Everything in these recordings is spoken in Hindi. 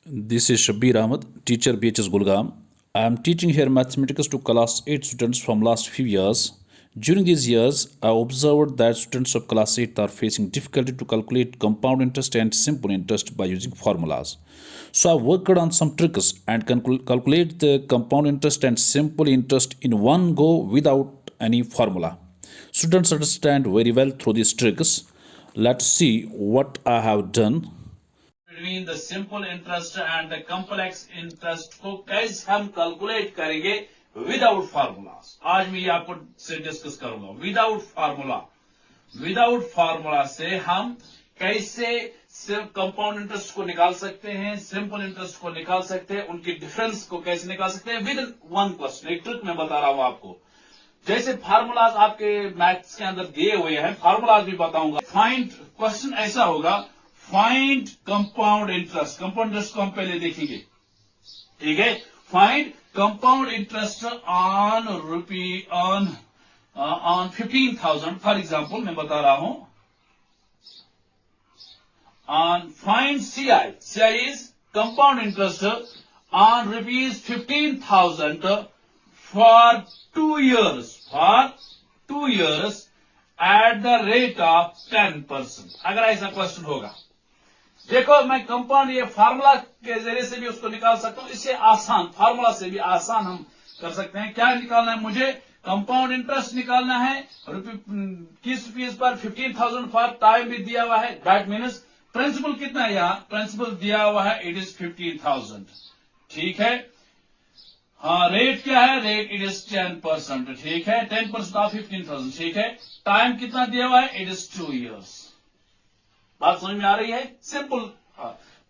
This is Shabbir Ahmed, teacher BHS Gulgam. I am teaching here mathematics to class 8 students from last few years. During these years, I observed that students of class 8 are facing difficulty to calculate compound interest and simple interest by using formulas. So I worked on some tricks and calculate the compound interest and simple interest in one go without any formula. Students understand very well through these tricks. Let's see what I have done. Between the simple interest and the complex interest को कैसे हम कैलकुलेट करेंगे विदाउट फार्मूलाज। आज मैं आपको से डिस्कस करूंगा विदाउट फार्मूला से हम कैसे कंपाउंड इंटरेस्ट को निकाल सकते हैं, सिंपल इंटरेस्ट को निकाल सकते हैं, उनकी डिफरेंस को कैसे निकाल सकते हैं विद वन क्वेश्चन। एक ट्रिक मैं बता रहा हूं आपको। जैसे फार्मूलाज आपके मैथ्स के अंदर दिए हुए हैं, फार्मूलाज भी बताऊंगा। फाइंड क्वेश्चन ऐसा होगा, find compound interest. Compound interest को हम पहले देखेंगे, ठीक है। Find compound interest on on 15,000 for example मैं बता रहा हूं। On find CI is compound interest on ₹15,000 for 2 years at the rate of 10%। अगर ऐसा क्वेश्चन होगा, देखो मैं कंपाउंड ये फार्मूला के जरिए से भी उसको निकाल सकता हूं। इससे आसान, फार्मूला से भी आसान हम कर सकते हैं। क्या निकालना है मुझे? कंपाउंड इंटरेस्ट निकालना है। किस रुपीज पर? 15,000 फॉर टाइम भी दिया हुआ है। दैट मीन्स प्रिंसिपल कितना है? यहाँ प्रिंसिपल दिया हुआ है, इट इज 15,000, ठीक है। हाँ, रेट क्या है? रेट इट इज 10%, ठीक है। 10% ऑफ 15,000, ठीक है। टाइम कितना दिया हुआ है? It is 2 years। बात समझ में आ रही है? सिंपल।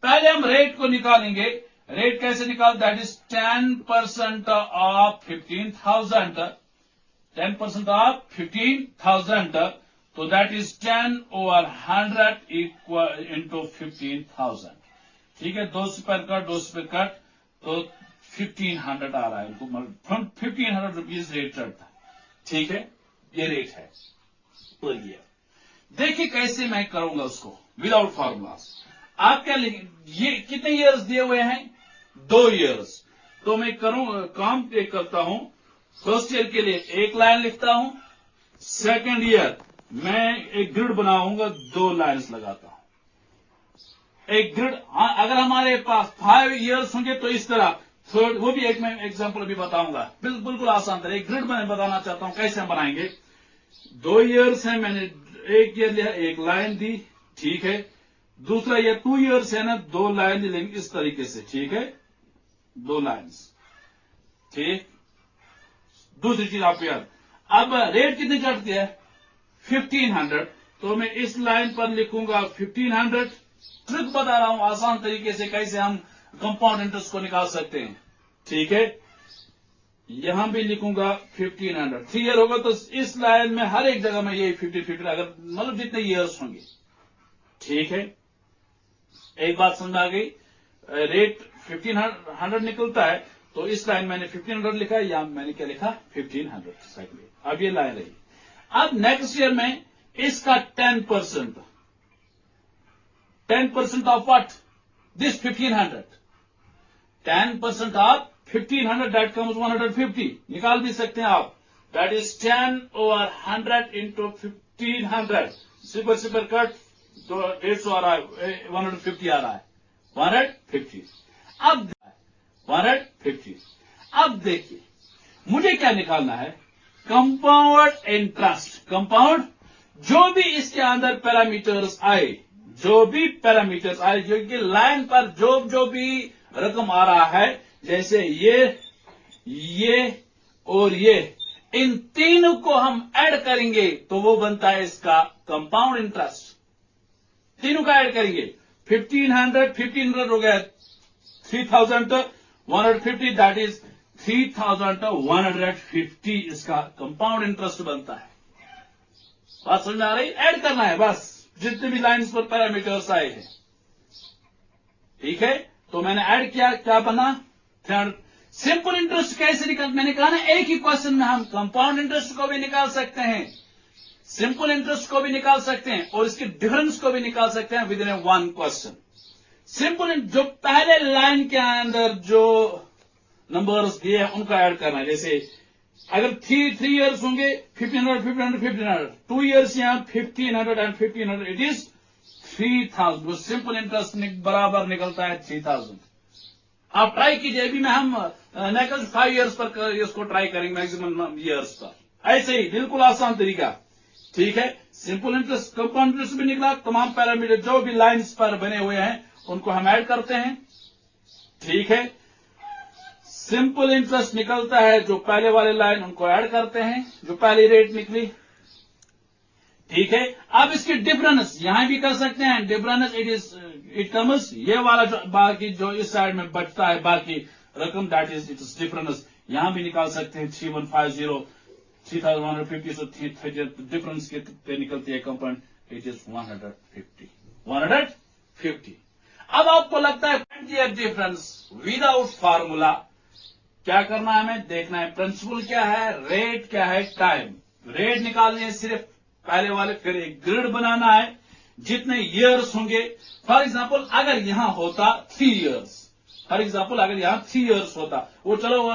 पहले हम रेट को निकालेंगे। रेट कैसे निकाल? That is 10% of 15,000। 10% ऑफ 15,000, तो दैट इज 10/100 इक्वल इंटू 15,000, ठीक है। 2 से पर कट तो 1,500 आ रहा है। 1,500 रुपीज रेट चढ़ता है, ठीक है। ये रेट है पर ईयर। देखिए कैसे मैं करूंगा उसको विदाउट फार्मूलाज। आप क्या लिखें? ये कितने ईयर्स दिए हुए हैं? 2 years। तो मैं काम करता हूं। फर्स्ट ईयर के लिए एक लाइन लिखता हूं। सेकंड ईयर मैं एक ग्रिड बनाऊंगा, 2 लाइन्स लगाता हूं। एक ग्रिड, अगर हमारे पास 5 years होंगे तो इस तरह। थर्ड, वो भी एक मैं एग्जांपल अभी बताऊंगा। बिल्कुल आसान तरह एक ग्रिड मैं बताना चाहता हूं कैसे हम बनाएंगे। 2 years है, मैंने एक ईयर लिया, एक लाइन दी, ठीक है। दूसरा ईयर 2 years है ना, 2 लाइन लेंगे इस तरीके से, ठीक है। 2 लाइन्स, ठीक। दूसरी चीज आप याद, अब रेट कितनी चढ़ती है? 1,500, तो मैं इस लाइन पर लिखूंगा 1,500। ट्रिक बता रहा हूं आसान तरीके से कैसे हम कंपाउंड इंटरेस्ट को निकाल सकते हैं, ठीक है। यहां भी लिखूंगा 1,500। 3 year होगा तो इस लाइन में हर एक जगह में यही 50, अगर मतलब जितने ईयर्स होंगे, ठीक है। एक बात समझ आ गई? रेट 1,500 निकलता है, तो इस लाइन मैंने 1,500 लिखा है, या मैंने क्या लिखा? 1,500। अब ये लाइन रही। अब नेक्स्ट ईयर में इसका 10% of what? This 1,500। 10% of 1,500 that comes 150। निकाल भी सकते हैं आप। That is 10/100 into 1,500। Sipper cut, तो 150 आ रहा है, 150 आ रहा है। 150। अब 150। अब देखिए मुझे क्या निकालना है? Compound interest. कंपाउंड, जो भी इसके अंदर पैरामीटर्स आए, जो कि लाइन पर जो भी रकम आ रहा है, जैसे ये और ये, इन तीनों को हम ऐड करेंगे तो वो बनता है इसका कंपाउंड इंटरेस्ट। तीनों का ऐड करेंगे। 1,500 हो गया, 3,150, दैट इज 3,150 इसका कंपाउंड इंटरेस्ट बनता है। बात समझ में आ रही? ऐड करना है बस, जितने भी लाइन्स पर पैरामीटर्स आए हैं, ठीक है। तो मैंने ऐड किया, क्या बना? सिंपल इंटरेस्ट कैसे निकाल? मैंने कहा ना, एक ही क्वेश्चन में हम कंपाउंड इंटरेस्ट को भी निकाल सकते हैं, सिंपल इंटरेस्ट को भी निकाल सकते हैं, और इसके डिफरेंस को भी निकाल सकते हैं with in one question. Simple जो पहले लाइन के अंदर जो नंबर्स दिए हैं उनको ऐड करना है। जैसे अगर 3 इयर्स होंगे 1500 1500 1500, 2 इयर्स यहाँ 1500 and 1500, it is 3000। Simple interest बराबर निकलता है 3000। आप ट्राई कीजिए, अभी में हम नेक्स्ट 5 इयर्स पर इसको ट्राई करेंगे, मैक्सिमम इयर्स पर। ऐसे ही बिल्कुल आसान तरीका, ठीक है। सिंपल इंटरेस्ट, कंपाउंड इंटरेस्ट भी निकला, तमाम पैरामीटर जो भी लाइंस पर बने हुए हैं उनको हम ऐड करते हैं, ठीक है। सिंपल इंटरेस्ट निकलता है, जो पहले वाले लाइन उनको ऐड करते हैं, जो पहली रेट निकली, ठीक है। अब इसकी डिफरेंस यहां भी कर सकते हैं, डिफरेंस इट कम्स, ये वाला जो बाकी जो इस साइड में बचता है बाकी रकम, that is it is difference, यहां भी निकाल सकते हैं 3150 3150, so डिफरेंस कितने निकलती है कंपाउंड, इट इज 150। अब आपको लगता है डिफरेंस विदाउट फार्मूला, क्या करना है हमें देखना है, प्रिंसिपल क्या है, रेट क्या है, टाइम। रेट निकालनी है सिर्फ पहले वाले, फिर एक ग्रिड बनाना है, जितने ईयर्स होंगे। फॉर एग्जांपल अगर यहां होता 3 इयर्स, फॉर एग्जांपल अगर यहां 3 इयर्स होता, वो चलो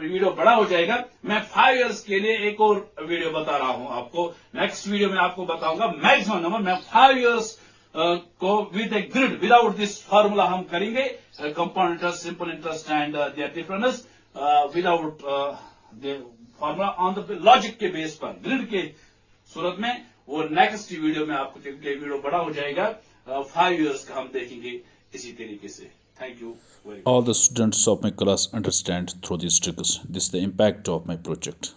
वीडियो बड़ा हो जाएगा, मैं 5 इयर्स के लिए एक और वीडियो बता रहा हूं आपको। नेक्स्ट वीडियो में आपको बताऊंगा मैक्सिमम नंबर। मैं 5 इयर्स को with a grid without this formula हम करेंगे, compound interest, simple interest and their difference without the formula, on the logic के बेस पर, ग्रिड के सूरत में। वो नेक्स्ट वीडियो में आपको, क्योंकि वीडियो बड़ा हो जाएगा, 5 इयर्स का हम देखेंगे इसी तरीके से। Thank you very much. All the students of my class understand through these tricks. This is the impact of my project.